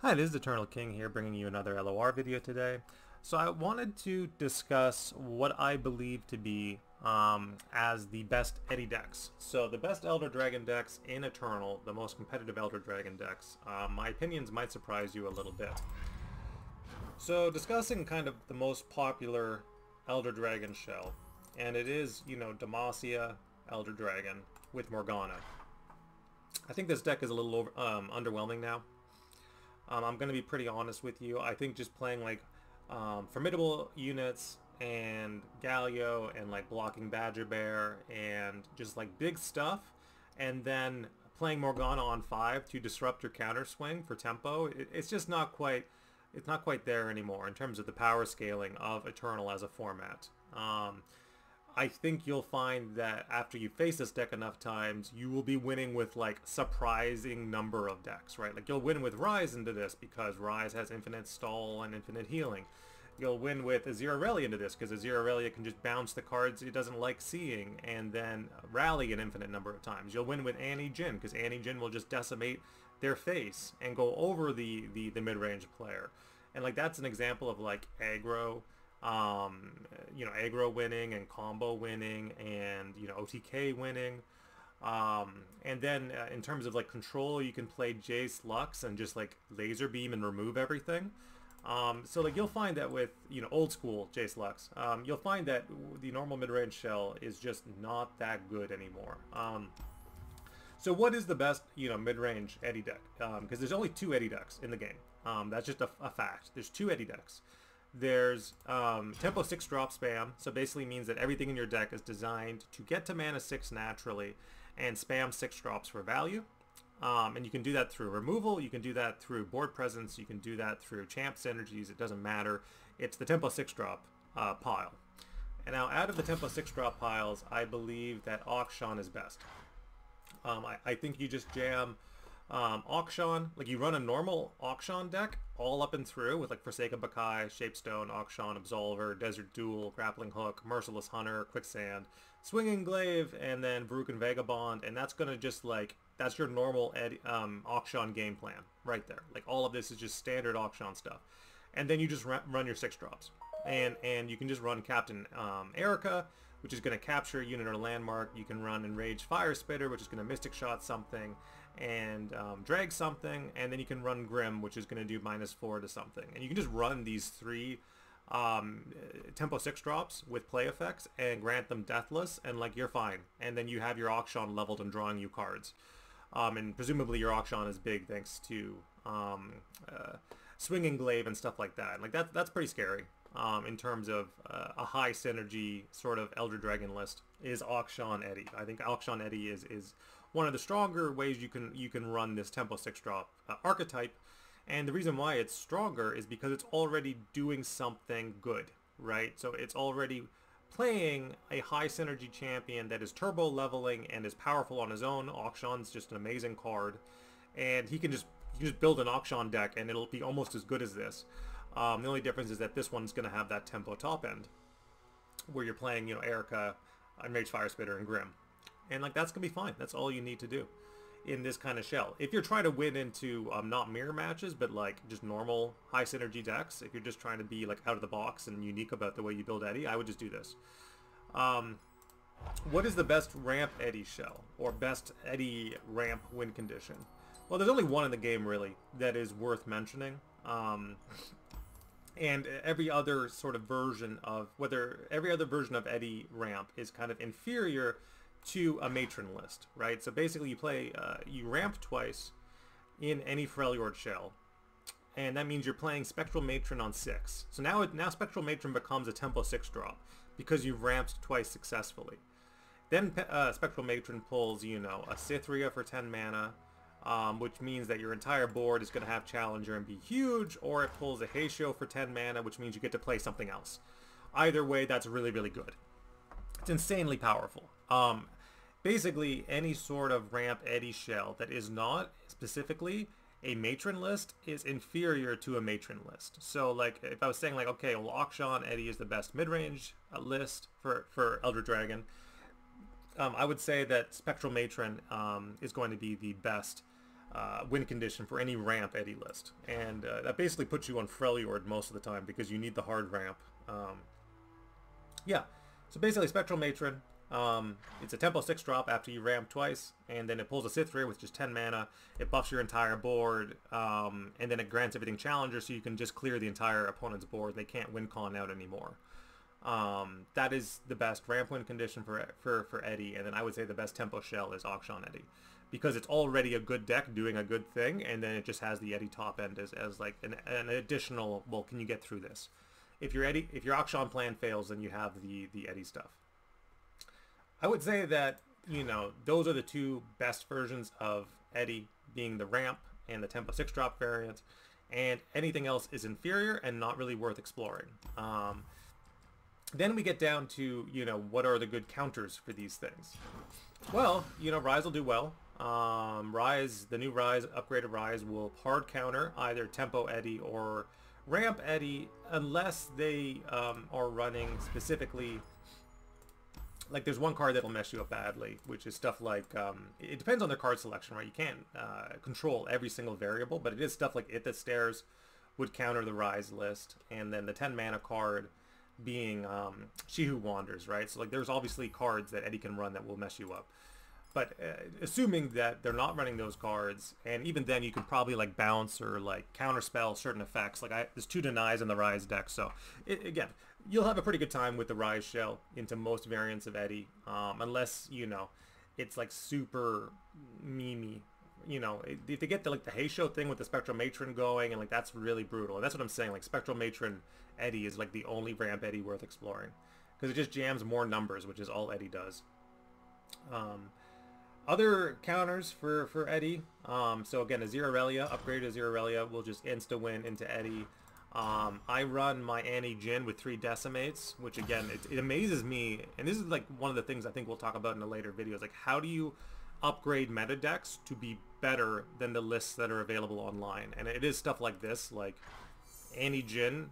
Hi, this is Eternal King here bringing you another LOR video today. So I wanted to discuss what I believe to be as the best Eddy decks. So the best Elder Dragon decks in Eternal, the most competitive Elder Dragon decks. My opinions might surprise you a little bit. So discussing kind of the most popular Elder Dragon shell, and it is, Demacia Elder Dragon with Morgana. I think this deck is a little underwhelming now. I'm going to be pretty honest with you. I think just playing like formidable units and Galio and like blocking Badger Bear and just like big stuff, and then playing Morgana on 5 to disrupt your counter swing for tempo, it's just not quite, it's not quite there anymore in terms of the power scaling of Eternal as a format. I think you'll find that after you face this deck enough times, you will be winning with like surprising number of decks, right? Like you'll win with Rise into this because Rise has infinite stall and infinite healing. You'll win with Azirarelia into this because Azirarelia can just bounce the cards it doesn't like seeing and then rally an infinite number of times. You'll win with Annie Jin because Annie Jin will just decimate their face and go over the mid-range player. And like that's an example of like aggro, aggro winning and combo winning and, OTK winning. And then in terms of like control, you can play Jace Lux and just like laser beam and remove everything. So like you'll find that with, old school Jace Lux, you'll find that the normal mid-range shell is just not that good anymore. So what is the best, mid-range Eddy deck? Because there's only 2 Eddy decks in the game. That's just a fact. There's 2 Eddy decks. There's tempo 6 drop spam, so basically means that everything in your deck is designed to get to mana 6 naturally and spam 6 drops for value. And you can do that through removal, you can do that through board presence, you can do that through champ synergies, it doesn't matter. It's the tempo 6 drop pile. And now out of the tempo 6 drop piles, I believe that Auction is best. I think you just jam Auction, like you run a normal Auction deck all up and through with like Forsaken Bakai, Shapestone, Auction, Absolver, Desert Duel, Grappling Hook, Merciless Hunter, Quicksand, Swinging Glaive, and then Verucan Vagabond, and that's gonna just like, that's your normal Auction game plan right there. Like all of this is just standard Auction stuff. And then you just run your 6 drops. And you can just run Captain Erica, which is going to capture a unit or landmark. You can run Enraged Fire Spitter, which is going to Mystic Shot something and drag something, and then you can run Grim, which is going to do -4 to something. And you can just run these 3 tempo 6 drops with play effects and grant them deathless, and like you're fine. And then you have your Auction leveled and drawing you cards. And presumably your Auction is big thanks to Swinging Glaive and stuff like that. And like that's pretty scary. In terms of a high synergy sort of Elder Dragon list is Auction Eddy. I think Auction Eddy is one of the stronger ways you can run this tempo 6 drop archetype, and the reason why it's stronger is because it's already doing something good, right? So it's already playing a high synergy champion that is turbo leveling and is powerful on his own. Auction's just an amazing card, and he can just build an Auction deck and it'll be almost as good as this. The only difference is that this one's going to have that tempo top end, where you're playing, Erica, Enraged Fire Spitter, and Grim. And like that's going to be fine. That's all you need to do in this kind of shell. If you're trying to win into not mirror matches, but like just normal high synergy decks, if you're just trying to be like out of the box and unique about the way you build Eddy, I would just do this. What is the best ramp Eddy shell, or best Eddy ramp win condition? Well, there's only one in the game really that is worth mentioning. And every other sort of version of every other version of Eddy ramp is kind of inferior to a matron list, right? So basically you play, you ramp twice in any Freljord shell, and that means you're playing Spectral Matron on 6. So now Spectral Matron becomes a tempo 6 drop because you've ramped twice successfully. Then Spectral Matron pulls, a Cythria for 10 mana, which means that your entire board is going to have Challenger and be huge, or it pulls a Heisho for 10 mana, which means you get to play something else. Either way, that's really, really good. It's insanely powerful. Basically, any sort of ramp Eddy shell that is not specifically a matron list is inferior to a matron list. So, like, if I was saying, like, okay, well, Auction Eddy is the best mid-range list for Elder Dragon, I would say that Spectral Matron is going to be the best win condition for any ramp Eddy list, and that basically puts you on Freljord most of the time because you need the hard ramp. Yeah, so basically Spectral Matron, it's a tempo 6 drop after you ramp twice, and then it pulls a Sithrir with just 10 mana, it buffs your entire board, and then it grants everything Challenger, so you can just clear the entire opponent's board. They can't win con out anymore. That is the best ramp win condition for Eddy, and then I would say the best tempo shell is Akshan Eddy, because it's already a good deck doing a good thing, and then it just has the Eddy top end as like an additional, well, can you get through this? If your Akshan plan fails, then you have the Eddy stuff. I would say that, you know, those are the two best versions of Eddy, being the ramp and the tempo 6 drop variant, and anything else is inferior and not really worth exploring. Then we get down to, you know, what are the good counters for these things? Well, you know, Rise will do well. Rise, the new Rise, upgraded Rise, will hard counter either tempo Eddy or ramp Eddy, unless they are running specifically, like there's one card that'll mess you up badly, which is stuff like, it depends on their card selection, right? You can't control every single variable, but it is stuff like It That Stares would counter the Rise list, and then the 10 mana card being She Who Wanders, right? So like there's obviously cards that Eddy can run that will mess you up. But assuming that they're not running those cards, and even then you can probably like bounce or like counterspell certain effects. Like there's 2 denies in the Rise deck, so again, you'll have a pretty good time with the Rise shell into most variants of Eddy, unless, you know, it's like super memey. You know, if they get the like the Hey Show thing with the Spectral Matron going, and like that's really brutal. And that's what I'm saying. Like Spectral Matron Eddy is like the only ramp Eddy worth exploring, because it just jams more numbers, which is all Eddy does. Other counters for Eddy, so again, a Zerarelia, upgrade to Zerarelia will just insta-win into Eddy. I run my Annie Jin with 3 Decimates, which again, it amazes me, and this is like one of the things I think we'll talk about in a later video, is like how do you upgrade meta decks to be better than the lists that are available online? And it is stuff like this, like Annie Jin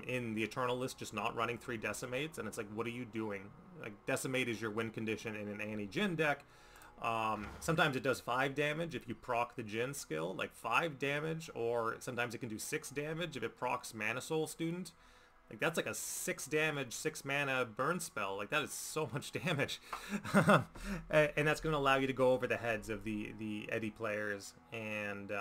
in the Eternal list just not running 3 Decimates, and it's like, what are you doing? Like Decimate is your win condition in an Annie Jin deck. Sometimes it does 5 damage if you proc the Jin skill, like 5 damage, or sometimes it can do 6 damage if it procs Mana Soul Student. Like that's like a 6 damage, 6 mana burn spell. Like that is so much damage. And that's going to allow you to go over the heads of the Eddy players. And,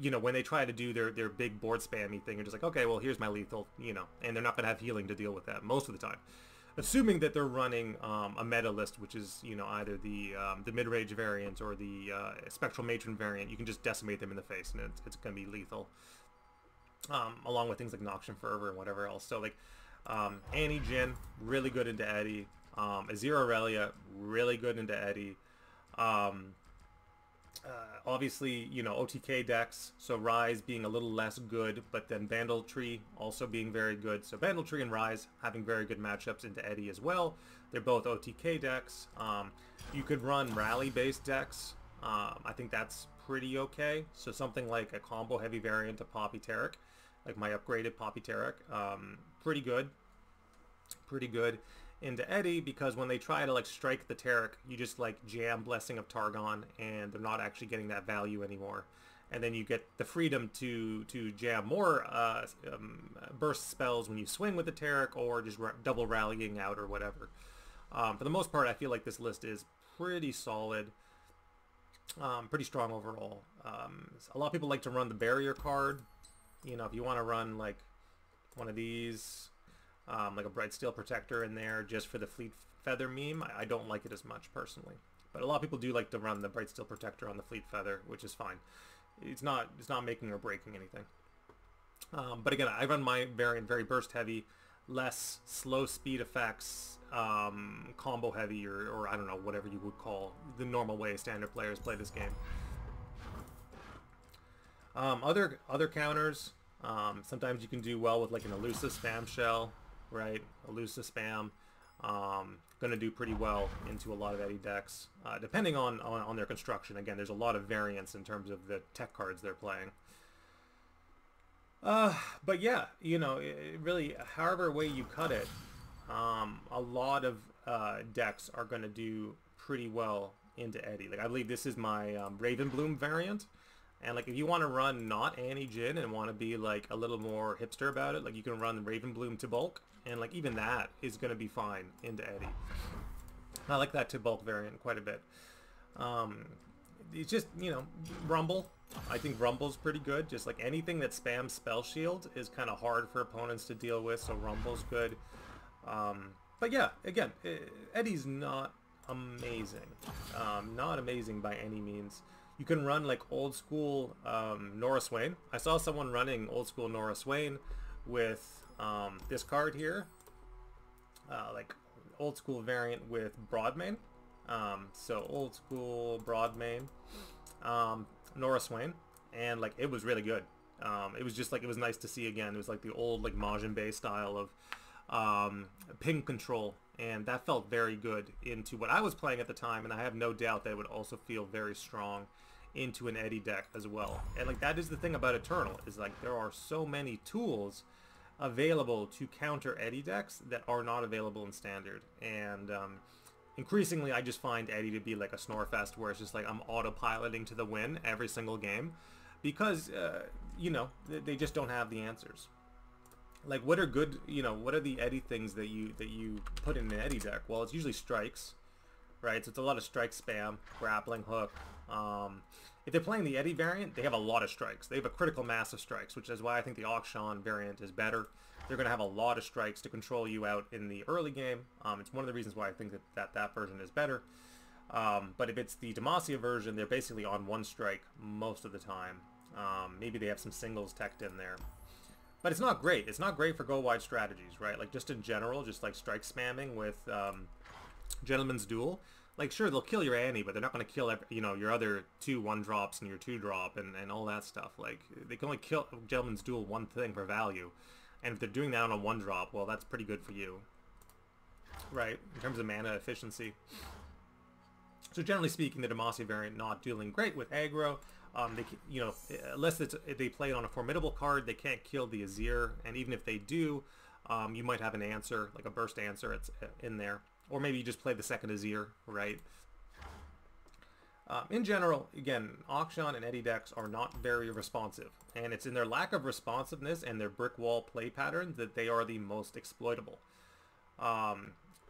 you know, when they try to do their big board spammy thing, you're just like, okay, well, here's my lethal, you know, and they're not going to have healing to deal with that most of the time. Assuming that they're running a meta list, which is, you know, either the mid-range variant or the Spectral Matron variant, you can just decimate them in the face, and it's going to be lethal. Along with things like Noxian Fervor and whatever else. So, like, Annie Jin, really good into Eddy. Azir Aurelia, really good into Eddy. Obviously, you know, OTK decks, so Rise being a little less good, but then Bandletree also being very good. So Bandletree and Rise having very good matchups into Eddy as well. They're both OTK decks. You could run rally-based decks. I think that's pretty okay. So something like a combo-heavy variant of Poppy Taric, like my upgraded Poppy Taric, pretty good. Pretty good into Eddy, because when they try to like strike the Taric, you just like jam Blessing of Targon, and they're not actually getting that value anymore. And then you get the freedom to jam more burst spells when you swing with the Taric, or just double rallying out or whatever. For the most part, I feel like this list is pretty solid, pretty strong overall. A lot of people like to run the barrier card. You know, if you want to run like one of these, like a Bright Steel Protector in there just for the Fleet Feather meme, I don't like it as much personally. But a lot of people do like to run the Bright Steel Protector on the Fleet Feather, which is fine. It's not making or breaking anything. But again, I run my variant very burst heavy, less slow speed effects, combo heavy, or I don't know, whatever you would call the normal way standard players play this game. Other counters, sometimes you can do well with like an Elusive Spam Shell, right? Elusive Spam, gonna do pretty well into a lot of Eddy decks, depending on their construction. Again, there's a lot of variance in terms of the tech cards they're playing. But yeah, you know, really, however way you cut it, a lot of decks are gonna do pretty well into Eddy. Like I believe this is my Ravenbloom variant. And like if you want to run not anti-Jin and want to be like a little more hipster about it, like you can run Ravenbloom to bulk, and like even that is going to be fine into Eddy. I like that to bulk variant quite a bit. It's just, you know, Rumble. I think Rumble's pretty good. Just like anything that spams Spell Shield is kind of hard for opponents to deal with, so Rumble's good. But yeah, again, Eddy's not amazing. Not amazing by any means. You can run like old school Nora Swain. I saw someone running old school Nora Swain with this card here, like old school variant with Broadmane. So old school Broadmane, Nora Swain, and like it was really good. It was just like, it was nice to see again. It was like the old like Majin Bay style of ping control, and that felt very good into what I was playing at the time, and I have no doubt that it would also feel very strong into an Eddy deck as well. And like that is the thing about Eternal, is like there are so many tools available to counter Eddy decks that are not available in Standard, and increasingly I just find Eddy to be like a Snorefest, where it's just like I'm autopiloting to the win every single game, because you know, they just don't have the answers. Like what are good, you know, what are the Eddy things that you put in an Eddy deck? Well, it's usually strikes, right? So it's a lot of strike spam, grappling hook. If they're playing the Eddy variant, they have a lot of strikes. They have a critical mass of strikes, which is why I think the Auction variant is better. They're going to have a lot of strikes to control you out in the early game. It's one of the reasons why I think that version is better. But if it's the Demacia version, they're basically on one strike most of the time. Maybe they have some singles teched in there. But it's not great. It's not great for go-wide strategies, right? Like just in general, just like strike spamming with Gentleman's Duel. Like sure, they'll kill your Annie, but they're not going to kill, you know, your other 2 1-drops and your 2-drop and all that stuff. Like they can only kill Gentleman's Duel one thing for value. And if they're doing that on a 1-drop, well, that's pretty good for you, right? In terms of mana efficiency. So generally speaking, the Demacia variant not dealing great with aggro. They, you know, unless they play it on a formidable card, they can't kill the Azir. And even if they do, you might have an answer, like a burst answer, it's in there. Or maybe you just play the second Azir, right? In general, again, Auction and Eddy decks are not very responsive, and it's in their lack of responsiveness and their brick wall play pattern that they are the most exploitable.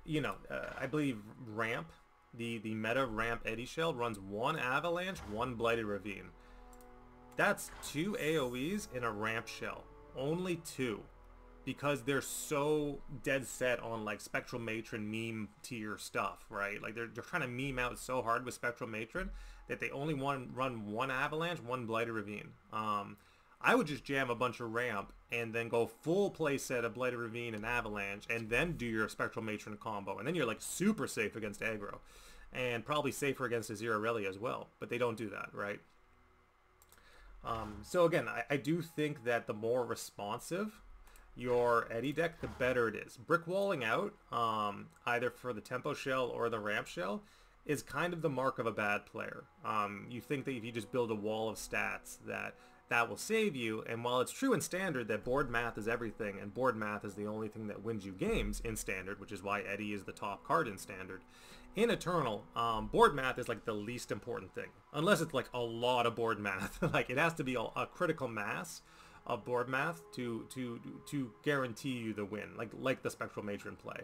You know, I believe Ramp, the meta Ramp Eddy shell runs 1 Avalanche, 1 Blighted Ravine. That's 2 AoEs in a Ramp shell. Only 2. Because they're so dead set on like Spectral Matron meme tier stuff, right? Like they're trying to meme out so hard with Spectral Matron that they only run 1 Avalanche, 1 Blighted Ravine. I would just jam a bunch of Ramp and then go full play set of Blighted Ravine and Avalanche, and then do your Spectral Matron combo, and then you're like super safe against aggro, and probably safer against Azir Aurelia as well. But they don't do that, right? So again, I do think that the more responsive your Eddy deck, the better it is. Brick walling out, either for the tempo shell or the ramp shell, is kind of the mark of a bad player. You think that if you just build a wall of stats that will save you, and while it's true in Standard that board math is everything, and board math is the only thing that wins you games in Standard, which is why Eddy is the top card in Standard, in Eternal, board math is like the least important thing. Unless it's like a lot of board math. Like it has to be a critical mass of board math to guarantee you the win, like the Spectral Matron play,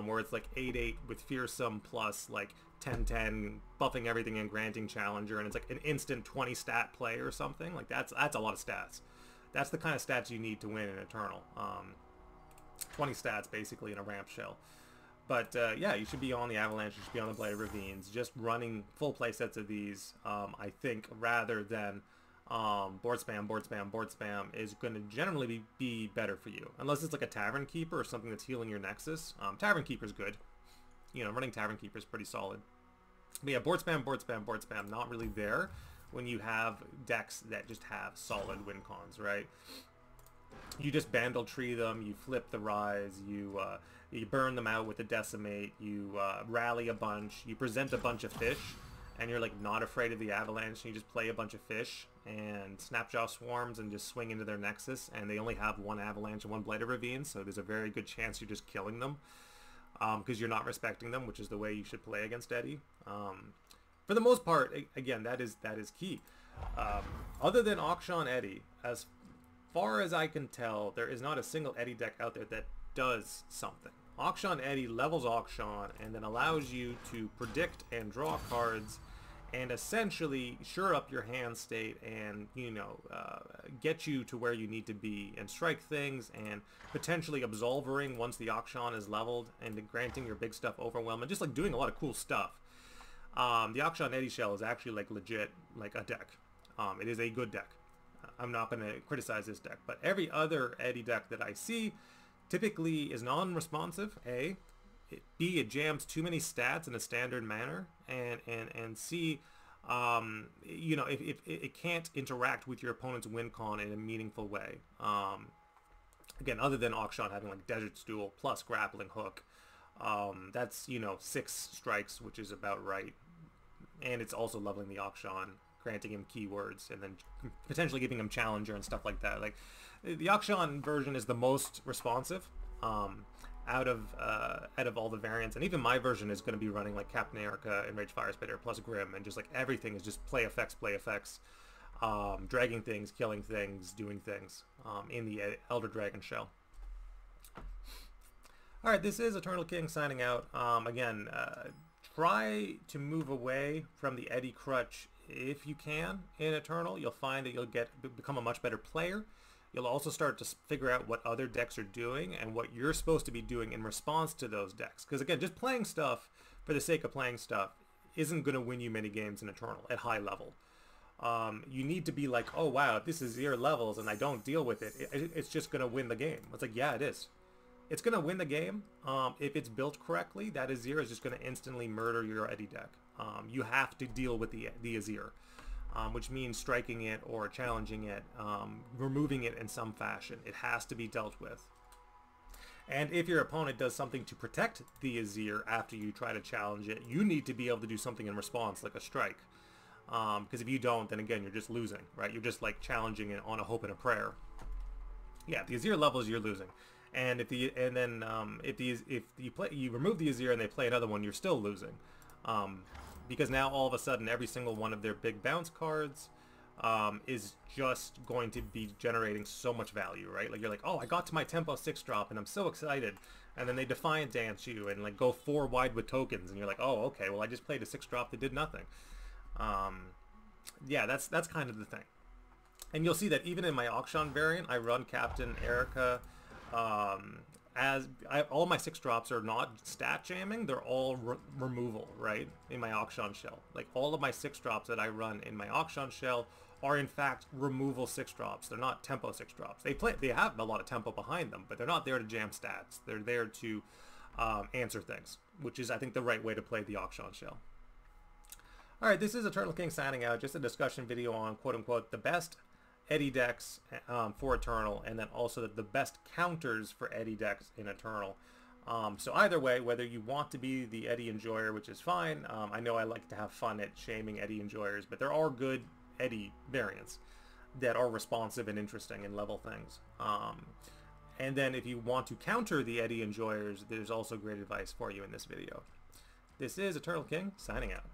where it's like 8-8 with Fearsome plus like 10-10 buffing everything and granting Challenger, and it's like an instant 20 stat play or something. Like that's a lot of stats. That's the kind of stats you need to win in Eternal. 20 stats basically in a ramp shell. But yeah, you should be on the Avalanche, you should be on the Blighted Ravines, just running full play sets of these, I think, rather than board spam is going to generally be better for you. Unless it's like a Tavern Keeper or something that's healing your Nexus. Tavern Keeper's good. You know, running Tavern Keeper is pretty solid. But yeah, board spam, not really there when you have decks that just have solid win cons, right? You just Bandle Tree them, you flip the Rise, you burn them out with the Decimate, you rally a bunch, you present a bunch of fish, and you're like not afraid of the Avalanche, and you just play a bunch of fish and Snapjaw Swarms and just swing into their Nexus, and they only have 1 Avalanche and 1 Blighted Ravine, so there's a very good chance you're just killing them because you're not respecting them, which is the way you should play against Eddy. for the most part, again, that is key. Other than Auction Eddy, as far as I can tell, there is not a single Eddy deck out there that does something. Auction Eddy levels Auction and then allows you to predict and draw cards and essentially sure up your hand state and, you know, get you to where you need to be and strike things and potentially absolvering once the Auction is leveled and granting your big stuff overwhelm and just like doing a lot of cool stuff. The Auction Eddy shell is actually like legit like a deck. It is a good deck. I'm not going to criticize this deck, but every other Eddy deck that I see typically is non-responsive, A. B, it jams too many stats in a standard manner, and C, you know, if it can't interact with your opponent's win con in a meaningful way. Again, other than Auction having like Desert Stool plus Grappling Hook, that's, you know, 6 strikes, which is about right, and it's also leveling the Auction, granting him keywords, and then potentially giving him Challenger and stuff like that. Like, the Auction version is the most responsive out of all the variants, and even my version is going to be running like Captain Erica and Rage Fire Spitter plus Grim, and just like everything is just play effects, dragging things, killing things, doing things in the Elder Dragon shell. Alright, this is Eternal King signing out. Again, try to move away from the Eddy crutch if you can in Eternal. You'll find that you'll become a much better player. You'll also start to figure out what other decks are doing and what you're supposed to be doing in response to those decks. Because again, just playing stuff for the sake of playing stuff isn't going to win you many games in Eternal at high level. You need to be like, oh wow, if this is 0 levels and I don't deal with it, it's just going to win the game. It's like, yeah, it is. It's going to win the game. If it's built correctly, that Azir is just going to instantly murder your Eddy deck. You have to deal with the Azir. Which means striking it or challenging it, removing it in some fashion. It has to be dealt with. And if your opponent does something to protect the Azir after you try to challenge it, you need to be able to do something in response, like a strike. Because if you don't, then again, you're just losing, right? You're just like challenging it on a hope and a prayer. Yeah, if the Azir levels, you're losing. And if you remove the Azir and they play another one, you're still losing. Because now all of a sudden every single one of their big bounce cards is just going to be generating so much value, right? Like, you're like, oh, I got to my tempo 6 drop and I'm so excited, and then they Defiant Dance you and like go 4 wide with tokens, and you're like, oh, okay, well I just played a 6 drop that did nothing. Yeah, that's kind of the thing. And you'll see that even in my Auction variant, I run Captain Erica. All my 6 drops are not stat jamming, they're all removal, right, in my Auction shell. Like, all of my 6 drops that I run in my Auction shell are in fact removal 6 drops. They're not tempo 6 drops. They have a lot of tempo behind them, but they're not there to jam stats. They're there to answer things, which is, I think, the right way to play the Auction shell. Alright, this is Eternal King signing out. Just a discussion video on, quote-unquote, the best Eddy decks for Eternal, and then also the best counters for Eddy decks in Eternal. So either way, whether you want to be the Eddy enjoyer, which is fine, I know I like to have fun at shaming Eddy enjoyers, but there are good Eddy variants that are responsive and interesting and level things. And then if you want to counter the Eddy enjoyers, there's also great advice for you in this video. This is Eternal King signing out.